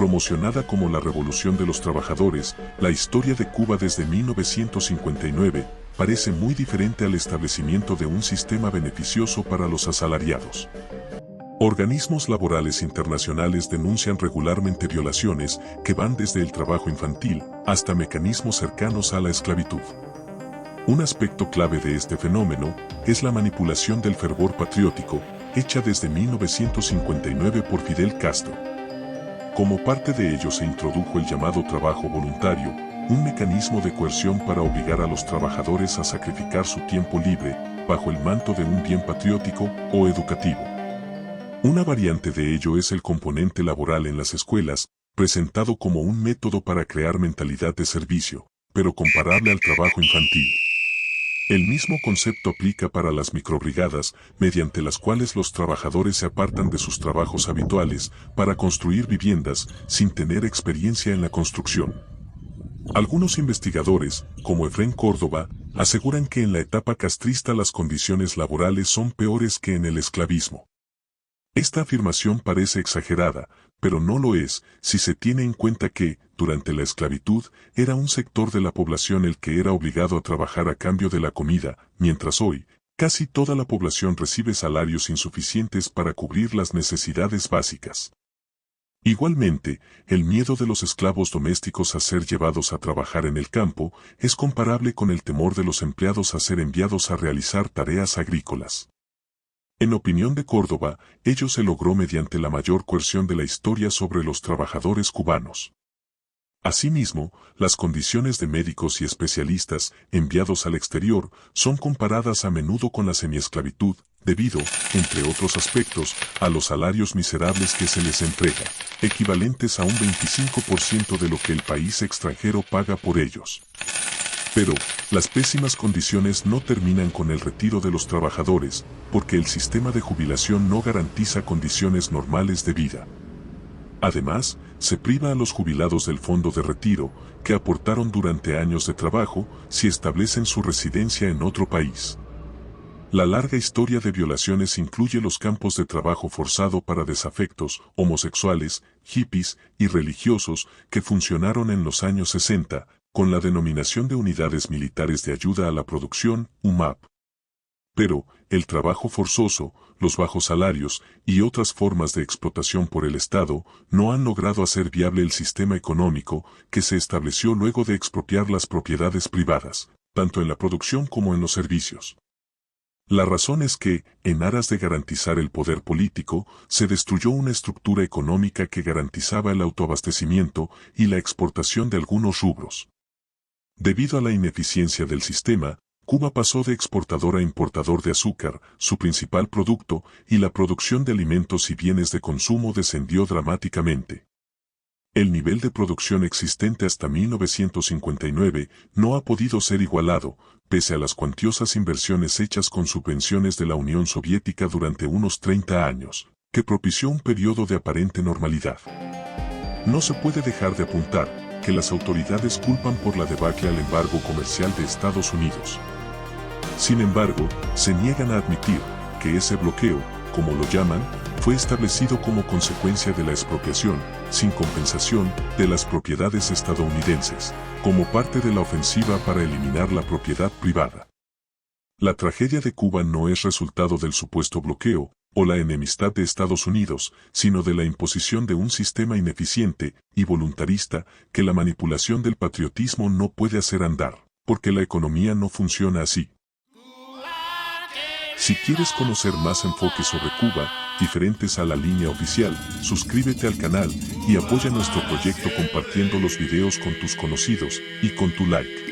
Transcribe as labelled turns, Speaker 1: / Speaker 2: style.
Speaker 1: Promocionada como la Revolución de los Trabajadores, la historia de Cuba desde 1959 parece muy diferente al establecimiento de un sistema beneficioso para los asalariados. Organismos laborales internacionales denuncian regularmente violaciones que van desde el trabajo infantil hasta mecanismos cercanos a la esclavitud. Un aspecto clave de este fenómeno es la manipulación del fervor patriótico, hecha desde 1959 por Fidel Castro. Como parte de ello se introdujo el llamado trabajo voluntario, un mecanismo de coerción para obligar a los trabajadores a sacrificar su tiempo libre, bajo el manto de un bien patriótico o educativo. Una variante de ello es el componente laboral en las escuelas, presentado como un método para crear mentalidad de servicio, pero comparable al trabajo infantil. El mismo concepto aplica para las microbrigadas, mediante las cuales los trabajadores se apartan de sus trabajos habituales para construir viviendas sin tener experiencia en la construcción. Algunos investigadores, como Efrén Córdoba, aseguran que en la etapa castrista las condiciones laborales son peores que en el esclavismo. Esta afirmación parece exagerada, pero no lo es si se tiene en cuenta que, durante la esclavitud, era un sector de la población el que era obligado a trabajar a cambio de la comida, mientras hoy, casi toda la población recibe salarios insuficientes para cubrir las necesidades básicas. Igualmente, el miedo de los esclavos domésticos a ser llevados a trabajar en el campo es comparable con el temor de los empleados a ser enviados a realizar tareas agrícolas. En opinión de Córdoba, ello se logró mediante la mayor coerción de la historia sobre los trabajadores cubanos. Asimismo, las condiciones de médicos y especialistas enviados al exterior son comparadas a menudo con la semiesclavitud, debido, entre otros aspectos, a los salarios miserables que se les entrega, equivalentes a un 25% de lo que el país extranjero paga por ellos. Pero, las pésimas condiciones no terminan con el retiro de los trabajadores, porque el sistema de jubilación no garantiza condiciones normales de vida. Además, se priva a los jubilados del fondo de retiro, que aportaron durante años de trabajo, si establecen su residencia en otro país. La larga historia de violaciones incluye los campos de trabajo forzado para desafectos, homosexuales, hippies y religiosos que funcionaron en los años 60, con la denominación de Unidades Militares de Ayuda a la Producción, UMAP. Pero, el trabajo forzoso, los bajos salarios y otras formas de explotación por el Estado no han logrado hacer viable el sistema económico que se estableció luego de expropiar las propiedades privadas, tanto en la producción como en los servicios. La razón es que, en aras de garantizar el poder político, se destruyó una estructura económica que garantizaba el autoabastecimiento y la exportación de algunos rubros. Debido a la ineficiencia del sistema, Cuba pasó de exportador a importador de azúcar, su principal producto, y la producción de alimentos y bienes de consumo descendió dramáticamente. El nivel de producción existente hasta 1959 no ha podido ser igualado, pese a las cuantiosas inversiones hechas con subvenciones de la Unión Soviética durante unos 30 años, que propició un periodo de aparente normalidad. No se puede dejar de apuntar que las autoridades culpan por la debacle al embargo comercial de Estados Unidos. Sin embargo, se niegan a admitir que ese bloqueo, como lo llaman, fue establecido como consecuencia de la expropiación, sin compensación, de las propiedades estadounidenses, como parte de la ofensiva para eliminar la propiedad privada. La tragedia de Cuba no es resultado del supuesto bloqueo, o la enemistad de Estados Unidos, sino de la imposición de un sistema ineficiente y voluntarista que la manipulación del patriotismo no puede hacer andar, porque la economía no funciona así. Si quieres conocer más enfoques sobre Cuba, diferentes a la línea oficial, suscríbete al canal y apoya nuestro proyecto compartiendo los videos con tus conocidos y con tu like.